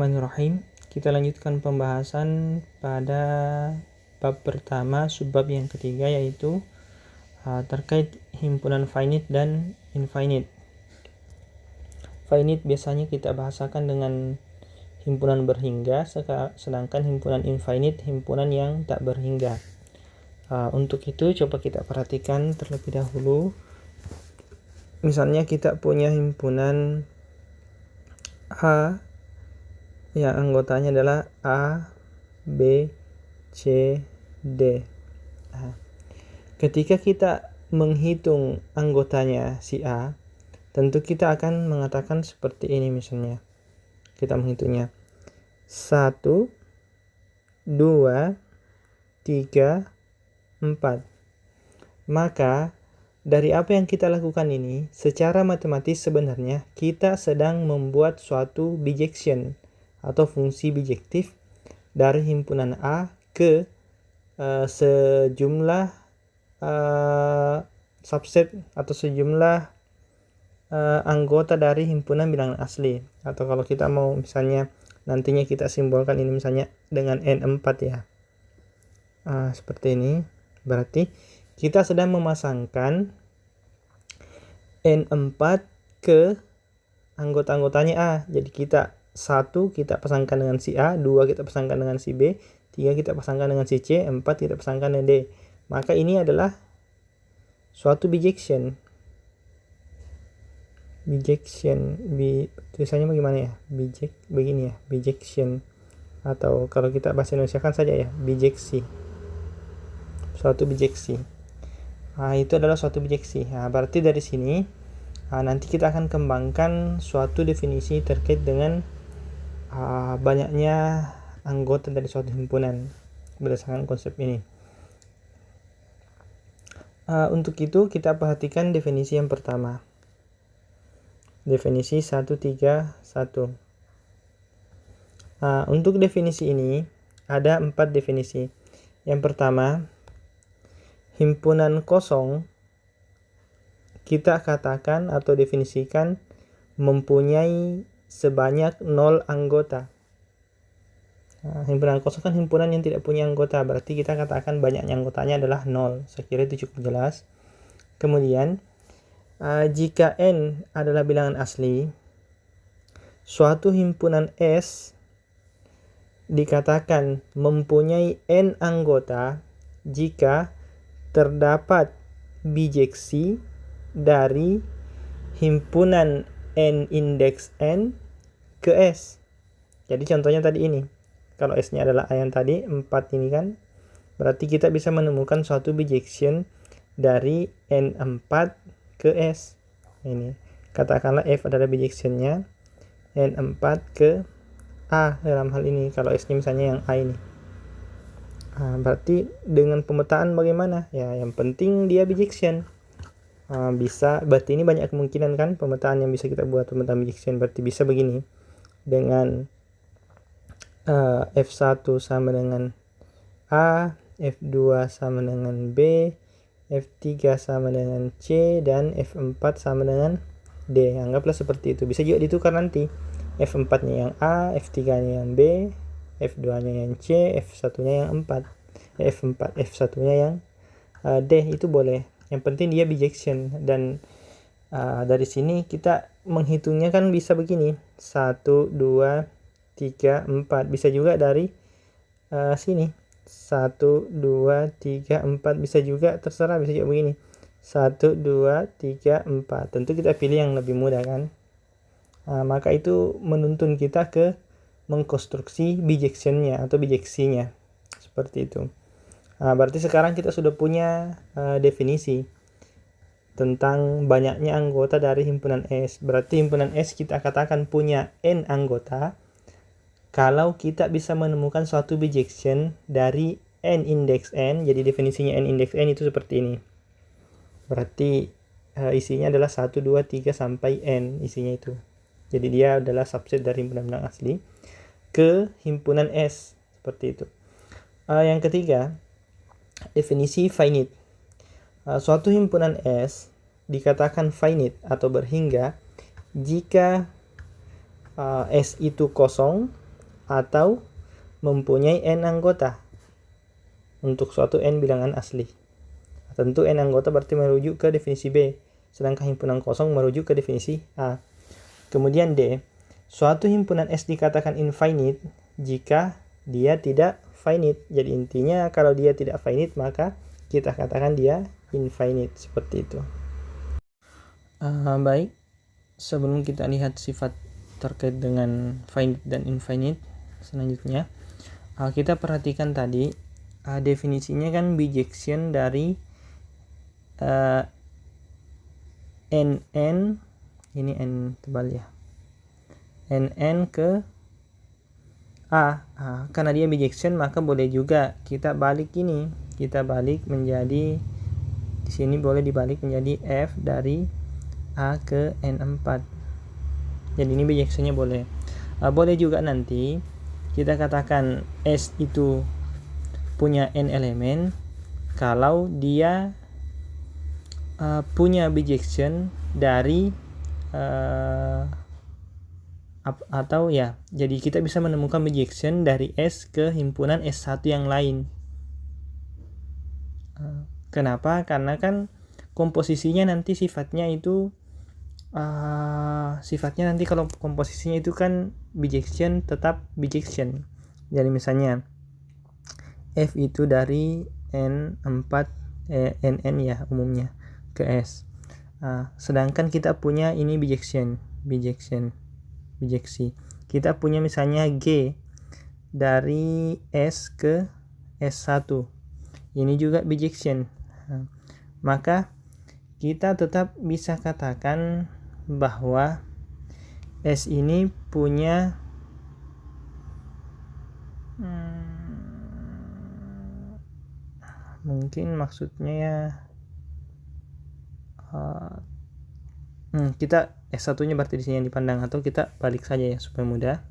Bismillahirrahmanirrahim. Kita lanjutkan pembahasan pada bab pertama, subbab yang ketiga, yaitu terkait himpunan finite dan infinite. Finite biasanya kita bahasakan dengan himpunan berhingga, sedangkan himpunan infinite himpunan yang tak berhingga. Untuk itu coba kita perhatikan terlebih dahulu. Misalnya kita punya himpunan A yang anggotanya adalah A, B, C, D. Ketika kita menghitung anggotanya si A, tentu kita akan mengatakan seperti ini misalnya. Kita menghitungnya 1, 2, 3, 4. Maka dari apa yang kita lakukan ini, secara matematis sebenarnya kita sedang membuat suatu bijection atau fungsi bijektif dari himpunan A ke sejumlah subset atau sejumlah anggota dari himpunan bilangan asli. Atau kalau kita mau misalnya nantinya kita simbolkan ini misalnya dengan N4 ya. Seperti ini. Berarti kita sedang memasangkan N4 ke anggota-anggotanya A. Jadi kita 1 kita pasangkan dengan si A, 2 kita pasangkan dengan si B, 3 kita pasangkan dengan si C, 4 kita pasangkan dengan D. Maka ini adalah suatu bijection. Tulisannya bagaimana ya? Begini ya, bijection. Atau kalau kita bahasa Indonesia kan saja ya, bijeksi. Suatu bijeksi. Itu adalah suatu bijeksi. Berarti dari sini nanti kita akan kembangkan suatu definisi terkait dengan banyaknya anggota dari suatu himpunan berdasarkan konsep ini. Untuk itu kita perhatikan definisi yang pertama. Definisi 131. Untuk definisi ini ada 4 definisi. Yang pertama, himpunan kosong kita katakan atau definisikan mempunyai sebanyak 0 anggota. Himpunan kosong kan himpunan yang tidak punya anggota, berarti kita katakan banyaknya anggotanya adalah 0. Saya kira itu cukup jelas. Kemudian jika N adalah bilangan asli, suatu himpunan S dikatakan mempunyai N anggota jika terdapat bijeksi dari himpunan N indeks N ke S. Jadi contohnya tadi ini. Kalau S-nya adalah A yang tadi, 4 ini kan. Berarti kita bisa menemukan suatu bijection dari N4 ke S. Ini. Katakanlah F adalah bijection-nya N4 ke A dalam hal ini. Kalau S-nya misalnya yang A ini. Berarti dengan pemetaan bagaimana? Ya, yang penting dia bijection. Berarti ini banyak kemungkinan kan pemetaan yang bisa kita buat, pemetaan bijection. Berarti bisa begini, dengan F1 sama dengan A, F2 sama dengan B, F3 sama dengan C, dan F4 sama dengan D. Anggaplah seperti itu. Bisa juga ditukar nanti, F4 nya yang A, F3 nya yang B, F2 nya yang C, F1 nya yang F1 nya yang D. Itu boleh. Yang penting dia bijection. Dan dari sini kita menghitungnya kan bisa begini, 1, 2, 3, 4. Bisa juga dari sini 1, 2, 3, 4. Bisa juga, terserah, bisa juga begini 1, 2, 3, 4. Tentu kita pilih yang lebih mudah kan. Maka itu menuntun kita ke mengkonstruksi bijectionnya atau bijeksinya seperti itu. Berarti sekarang kita sudah punya definisi tentang banyaknya anggota dari himpunan S. Berarti himpunan S kita katakan punya N anggota kalau kita bisa menemukan suatu bijection dari N indeks N. Jadi definisinya N indeks N itu seperti ini. Berarti isinya adalah 1, 2, 3 sampai N isinya itu. Jadi dia adalah subset dari himpunan asli ke himpunan S. Seperti itu. Yang ketiga, definisi finite. Suatu himpunan S dikatakan finite atau berhingga jika S itu kosong atau mempunyai n anggota untuk suatu n bilangan asli. Tentu n anggota berarti merujuk ke definisi B, sedangkan himpunan kosong merujuk ke definisi A. Kemudian D, suatu himpunan S dikatakan infinite jika dia tidak finite. Jadi intinya kalau dia tidak finite maka kita katakan dia infinite, seperti itu. Baik, sebelum kita lihat sifat terkait dengan finite dan infinite, selanjutnya kita perhatikan tadi definisinya kan bijection dari nn, ini n tebal ya, nn ke A. Karena dia bijection maka boleh juga kita balik ini, kita balik menjadi, di sini boleh dibalik menjadi f dari A ke n4. Jadi ini bijectionnya boleh. Boleh juga nanti kita katakan S itu punya n elemen kalau dia punya bijection dari atau ya, jadi kita bisa menemukan bijection dari S ke himpunan S1 yang lain. Kenapa? Karena kan komposisinya nanti sifatnya itu sifatnya nanti kalau komposisinya itu kan bijection, tetap bijection. Jadi misalnya F itu dari N4 NN ya umumnya ke S. Sedangkan kita punya ini bijeksi. Kita punya misalnya G dari S ke S1. Ini juga bijection. Maka kita tetap bisa katakan bahwa S ini punya mungkin maksudnya ya kita S1-nya berarti di sini yang dipandang, atau kita balik saja ya supaya mudah.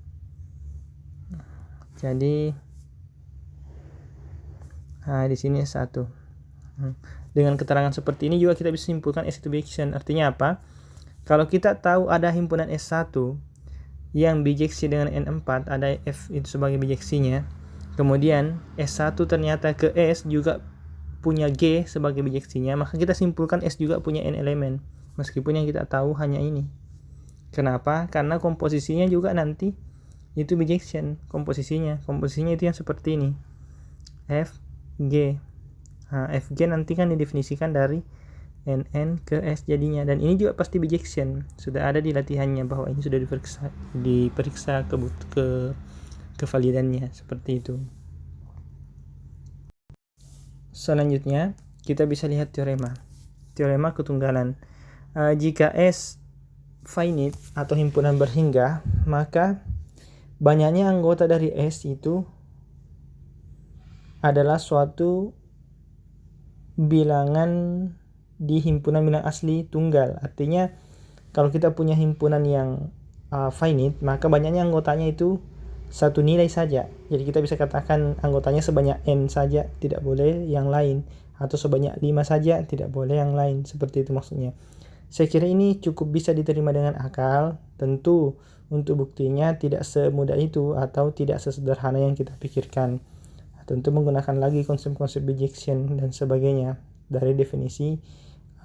Jadi di sini S1. Dengan keterangan seperti ini juga kita bisa simpulkan S itu bijection. Artinya apa? Kalau kita tahu ada himpunan S1 yang bijeksi dengan N4, ada F itu sebagai bijeksinya, kemudian S1 ternyata ke S juga punya G sebagai bijeksinya, maka kita simpulkan S juga punya N elemen, meskipun yang kita tahu hanya ini. Kenapa? Karena komposisinya juga nanti itu bijection. Komposisinya itu yang seperti ini, FG. FG nanti kan didefinisikan dari NN ke S jadinya, dan ini juga pasti bijection. Sudah ada di latihannya bahwa ini sudah diperiksa kevalidannya, seperti itu. Selanjutnya kita bisa lihat teorema ketunggalan. Jika S finite atau himpunan berhingga, maka banyaknya anggota dari S itu adalah suatu bilangan di himpunan bilangan asli tunggal. Artinya kalau kita punya himpunan yang finite, maka banyaknya anggotanya itu satu nilai saja. Jadi kita bisa katakan anggotanya sebanyak n saja, tidak boleh yang lain, atau sebanyak 5 saja, tidak boleh yang lain. Seperti itu maksudnya. Saya kira ini cukup bisa diterima dengan akal. Tentu untuk buktinya tidak semudah itu atau tidak sesederhana yang kita pikirkan. Tentu menggunakan lagi konsep-konsep bijection dan sebagainya dari definisi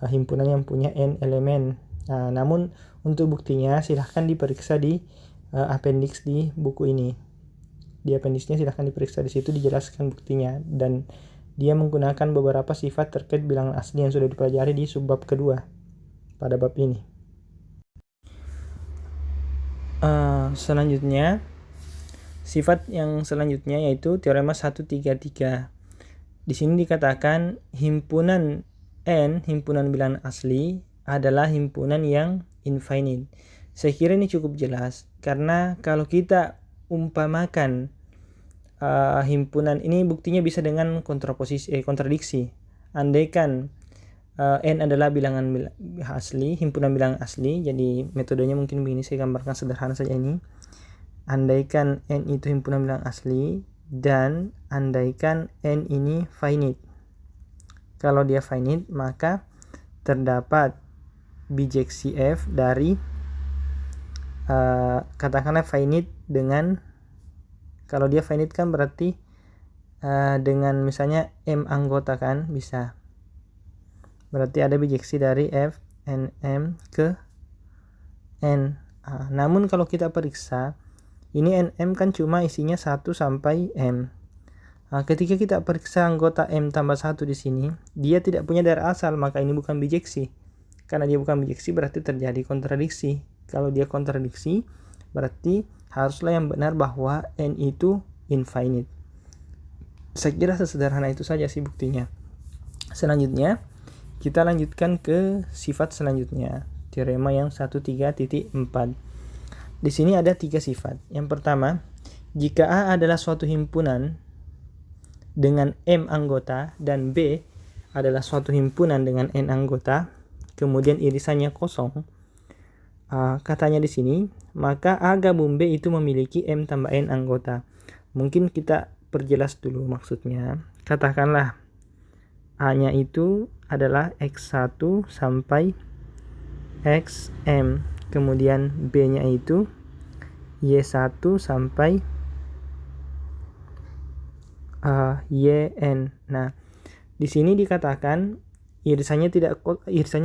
himpunan yang punya n elemen. Namun untuk buktinya silahkan diperiksa di appendix di buku ini. Di appendixnya silahkan diperiksa, di situ dijelaskan buktinya, dan dia menggunakan beberapa sifat terkait bilangan asli yang sudah dipelajari di subbab kedua pada bab ini. Selanjutnya, sifat yang selanjutnya yaitu teorema 133. Di sini dikatakan himpunan N, himpunan bilangan asli, adalah himpunan yang infinite. Saya kira ini cukup jelas, karena kalau kita umpamakan himpunan ini, buktinya bisa dengan kontradiksi. Andaikan N adalah bilangan asli, himpunan bilangan asli, jadi metodenya mungkin begini, saya gambarkan sederhana saja ini. Andaikan N itu himpunan bilangan asli, dan andaikan N ini finite. Kalau dia finite, maka terdapat bijeksi F dari katakanlah finite dengan Kalau dia finite kan berarti dengan misalnya M anggota kan bisa. Berarti ada bijeksi dari F, N, M ke N. Namun kalau kita periksa, ini NM kan cuma isinya 1 sampai M. Ketika kita periksa anggota M tambah 1 di sini, dia tidak punya daerah asal, maka ini bukan bijeksi. Karena dia bukan bijeksi berarti terjadi kontradiksi. Kalau dia kontradiksi, berarti haruslah yang benar bahwa N itu infinite. Saya kira sesederhana itu saja sih buktinya. Selanjutnya, kita lanjutkan ke sifat selanjutnya. Teorema yang 13.4. Di sini ada 3 sifat. Yang pertama, jika A adalah suatu himpunan dengan M anggota dan B adalah suatu himpunan dengan N anggota, kemudian irisannya kosong, katanya di sini, maka A gabung B itu memiliki M tambah N anggota. Mungkin kita perjelas dulu maksudnya. Katakanlah A-nya itu adalah X1 sampai XM, kemudian B-nya itu Y1 sampai YN. Nah, di sini dikatakan irisannya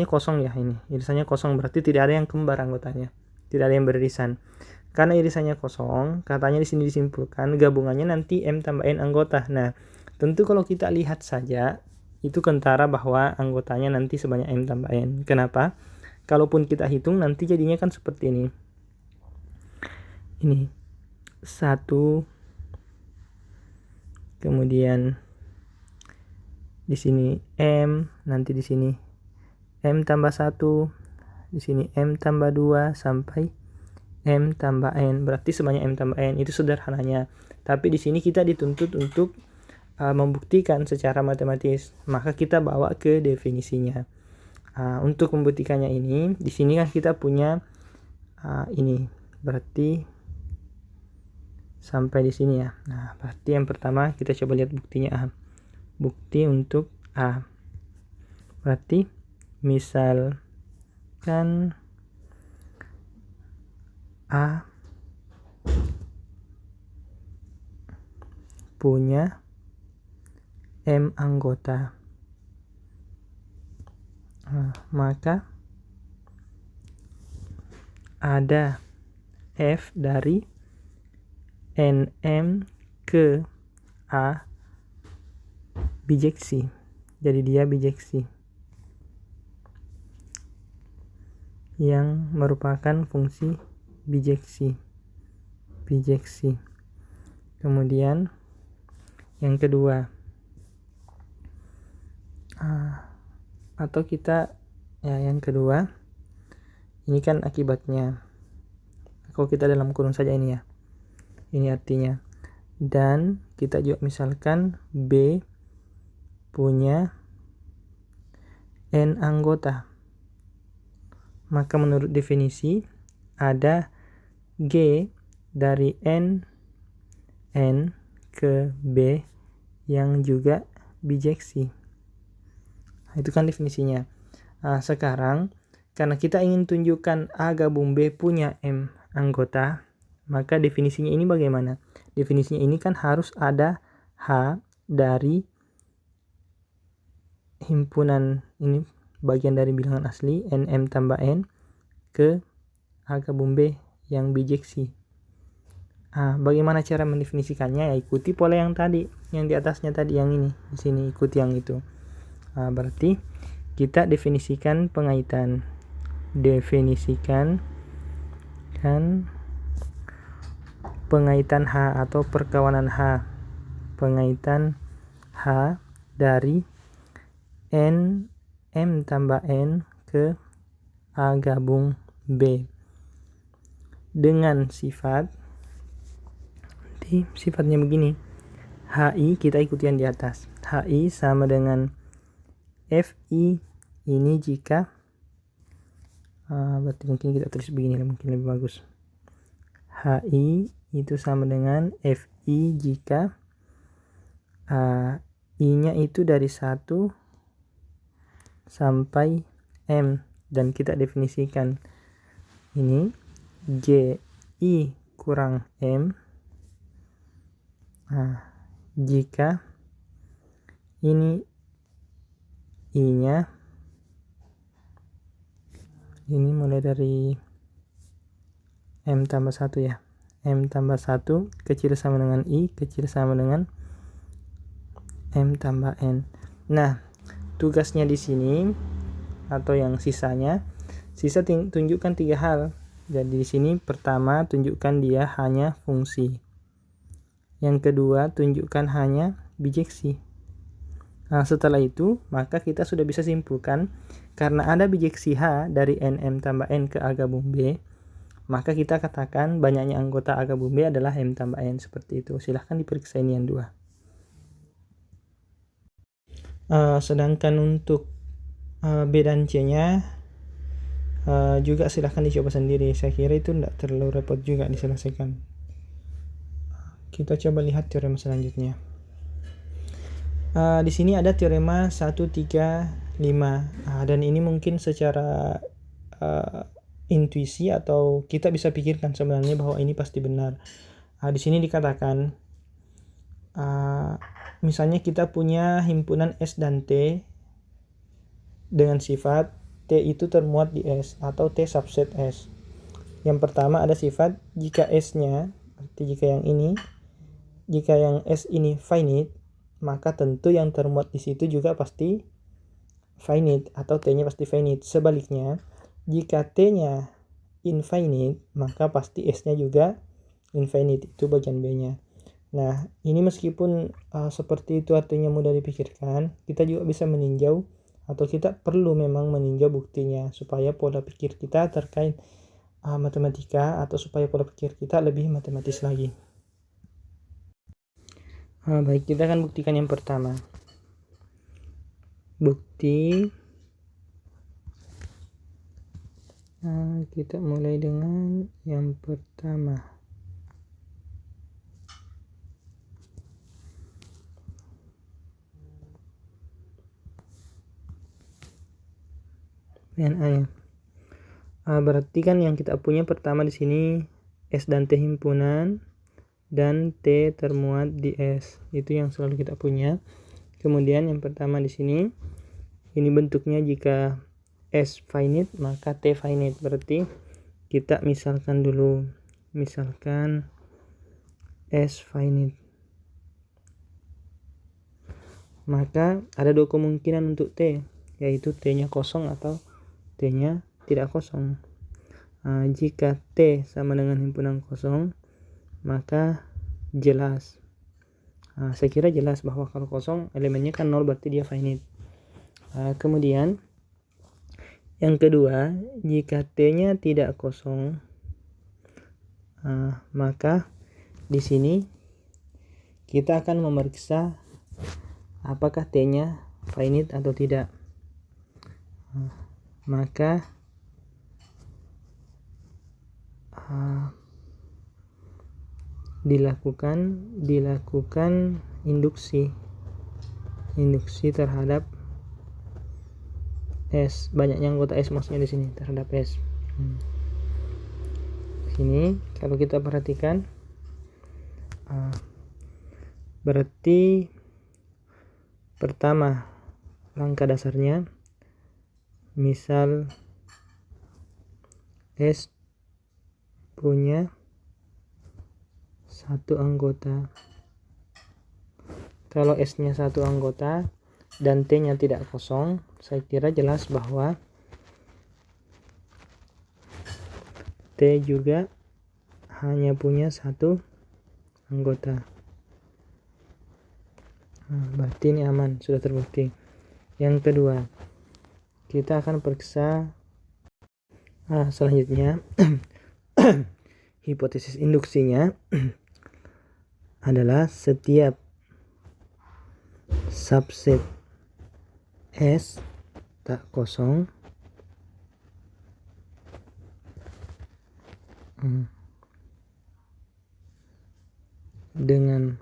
kosong ya ini. Irisannya kosong berarti tidak ada yang kembar anggotanya. Tidak ada yang beririsan. Karena irisannya kosong, katanya di sini disimpulkan gabungannya nanti M tambah N anggota. Nah, tentu kalau kita lihat saja itu kentara bahwa anggotanya nanti sebanyak M tambah N. Kenapa? Kalaupun kita hitung nanti jadinya kan seperti ini. Ini 1, kemudian di sini M, nanti di sini M tambah 1, di sini M tambah 2 sampai M tambah N, berarti sebanyak M tambah N. Itu sederhananya. Tapi di sini kita dituntut untuk membuktikan secara matematis, maka kita bawa ke definisinya. Untuk membuktikannya ini, di sini kan kita punya ini, berarti sampai di sini ya. Nah, berarti yang pertama kita coba lihat buktinya. Bukti untuk A. Berarti misalkan A punya M anggota, maka ada F dari NM ke A bijeksi. Jadi dia bijeksi yang merupakan fungsi bijeksi. Kemudian yang kedua, atau kita yang kedua ini kan akibatnya. Kalau kita dalam kurung saja ini ya. Ini artinya. Dan kita juga misalkan B punya N anggota. Maka menurut definisi ada G dari N ke B yang juga bijeksi. Itu kan definisinya. Sekarang karena kita ingin tunjukkan A gabung B punya M anggota, maka definisinya ini bagaimana? Definisinya ini kan harus ada H dari himpunan ini, bagian dari bilangan asli NM tambah N ke A gabung B yang bijeksi. Bagaimana cara mendefinisikannya? Ya ikuti pola yang tadi, yang di atasnya tadi, yang ini di sini ikuti yang itu. Berarti kita definisikan pengaitan. Definisikan kan pengaitan H atau perkawanan H. Pengaitan H dari N M tambah N ke A gabung B dengan sifat, sifatnya begini. HI kita ikuti yang di atas. HI sama dengan FI ini jika berarti mungkin kita tulis begini lah, mungkin lebih bagus. HI itu sama dengan FI jika I-nya itu dari 1 sampai M, dan kita definisikan ini GI kurang M Nah, jika ini I-nya, ini mulai dari M tambah 1 ya. M tambah 1 kecil sama dengan I, kecil sama dengan M tambah N. Nah, tugasnya di sini atau yang sisa tunjukkan 3 hal. Jadi di sini pertama tunjukkan dia hanya fungsi. Yang kedua tunjukkan hanya bijeksi. Nah, setelah itu maka kita sudah bisa simpulkan karena ada bijeksi H dari NM tambah N ke A gabung B, maka kita katakan banyaknya anggota A gabung B adalah M tambah N, seperti itu. Silahkan diperiksa ini yang 2. Sedangkan untuk B dan C-nya juga silahkan dicoba sendiri. Saya kira itu tidak terlalu repot juga diselesaikan. Kita coba lihat teorema selanjutnya. Di sini ada teorema 1, 3, 5. Dan ini mungkin secara intuisi atau kita bisa pikirkan sebenarnya bahwa ini pasti benar. Di sini dikatakan misalnya kita punya himpunan S dan T dengan sifat T itu termuat di S atau T subset S. Yang pertama ada sifat jika S-nya, arti jika yang S ini finite, maka tentu yang termuat di situ juga pasti finite atau T-nya pasti finite. Sebaliknya, jika T-nya infinite, maka pasti S-nya juga infinite. Itu bagian B-nya. Nah, ini meskipun seperti itu artinya mudah dipikirkan, kita juga bisa meninjau atau kita perlu memang meninjau buktinya supaya pola pikir kita terkait matematika atau supaya pola pikir kita lebih matematis lagi. Baik, kita akan buktikan yang pertama. Bukti kita mulai dengan yang pertama. Berarti kan yang kita punya pertama di sini S dan T himpunan dan T termuat di S. Itu yang selalu kita punya. Kemudian yang pertama di sini ini bentuknya jika S finite maka T finite. Berarti kita misalkan dulu, misalkan S finite. Maka ada 2 kemungkinan untuk T, yaitu T-nya kosong atau T-nya tidak kosong. Jika T sama dengan himpunan kosong, maka jelas. Saya kira jelas bahwa kalau kosong elemennya kan 0, berarti dia finite. Kemudian yang kedua, jika T-nya tidak kosong, maka di sini kita akan memeriksa apakah T-nya finite atau tidak. Maka dilakukan induksi terhadap S. Banyaknya anggota S maksudnya di sini terhadap S. Sini kalau kita perhatikan berarti pertama langkah dasarnya misal S punya 1 anggota. Kalau S-nya 1 anggota dan T-nya tidak kosong, saya kira jelas bahwa T juga hanya punya 1 anggota. Berarti ini aman, sudah terbukti. Yang kedua, kita akan periksa selanjutnya hipotesis induksinya adalah setiap subset S tak kosong dengan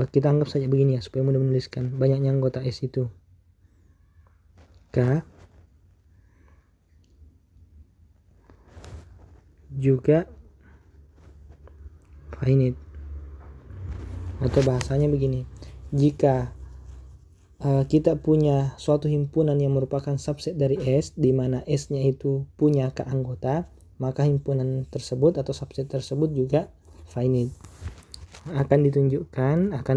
kita anggap saja begini ya supaya mudah menuliskan, banyaknya anggota S itu K juga finite. Atau bahasanya begini, jika kita punya suatu himpunan yang merupakan subset dari S, di mana S-nya itu punya K-anggota, maka himpunan tersebut atau subset tersebut juga finite. Akan ditunjukkan, akan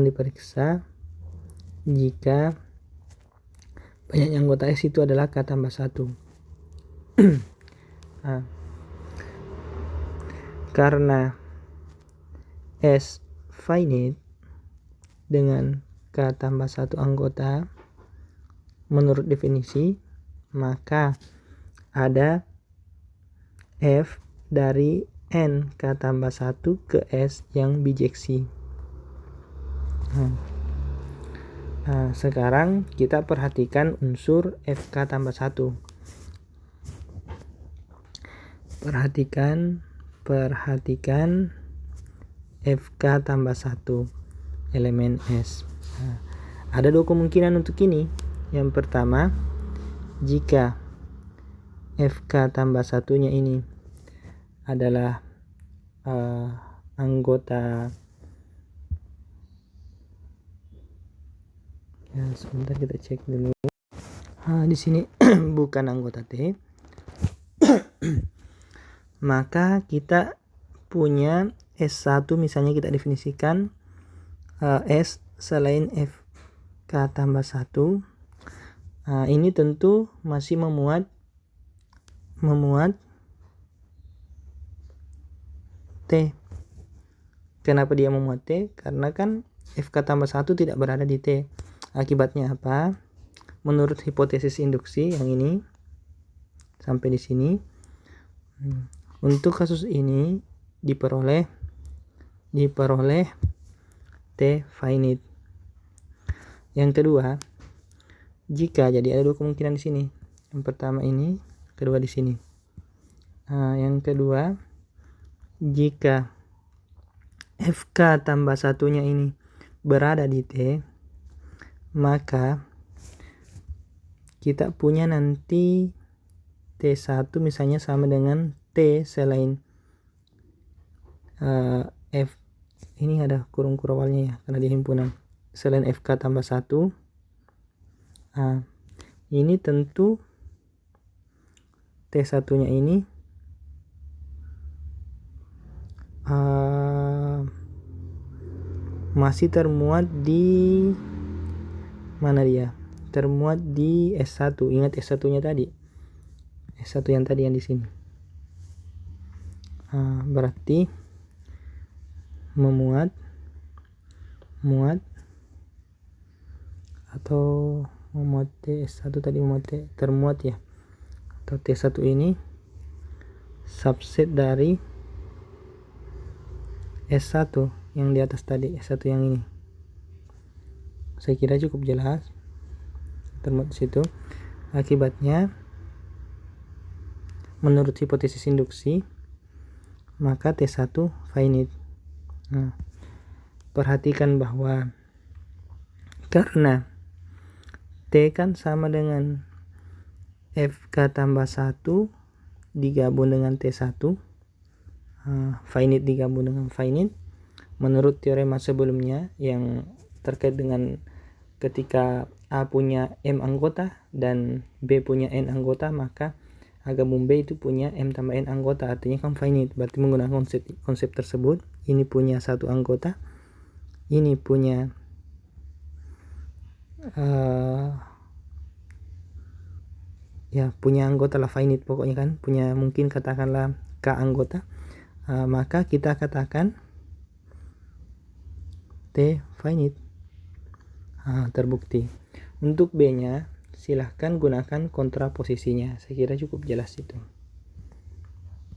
diperiksa jika banyaknya anggota S itu adalah K tambah 1. Nah, karena S finite dengan K tambah 1 anggota menurut definisi, maka ada F dari N K tambah 1 ke S yang bijeksi. Nah, sekarang kita perhatikan unsur FK tambah 1. Perhatikan FK tambah 1 elemen S. Nah, ada dua kemungkinan untuk ini. Yang pertama, jika FK tambah 1-nya ini adalah anggota, ya sebentar kita cek dulu. Di sini bukan anggota T. Maka kita punya S1, misalnya kita definisikan S selain FK tambah 1. Ini tentu masih memuat T. Kenapa dia memuat T? Karena kan FK tambah 1 tidak berada di T. Akibatnya apa? Menurut hipotesis induksi yang ini sampai di sini, untuk kasus ini diperoleh T finite. Yang kedua, jika jadi ada dua kemungkinan di sini. Yang pertama ini, kedua di sini. Yang kedua, jika FK tambah 1-nya ini berada di T, maka kita punya nanti T1 misalnya sama dengan T selain F. Ini ada kurung awalnya ya, karena di himpunan. Selain FK tambah 1. Ini tentu T1-nya ini masih termuat di mana dia? Termuat di S1. Ingat S1-nya tadi. S1 yang tadi yang di sini. Berarti memuat atau memuat T1 tadi, memuat T, termuat ya. Atau T1 ini subset dari S1 yang di atas tadi, S1 yang ini. Saya kira cukup jelas. Termuat di situ. Akibatnya, menurut hipotesis induksi, maka T1 finite. Perhatikan bahwa karena T kan sama dengan FK tambah 1 digabung dengan T1, finite digabung dengan finite, menurut teorema sebelumnya yang terkait dengan ketika A punya M anggota dan B punya N anggota, maka A gabung B itu punya M tambah N anggota, artinya kan finite. Berarti menggunakan konsep tersebut, ini punya satu anggota, ini punya punya anggota lah, finite pokoknya kan, punya mungkin katakanlah K anggota, maka kita katakan T finite. Terbukti. Untuk B nya silahkan gunakan kontraposisinya. Saya kira cukup jelas itu.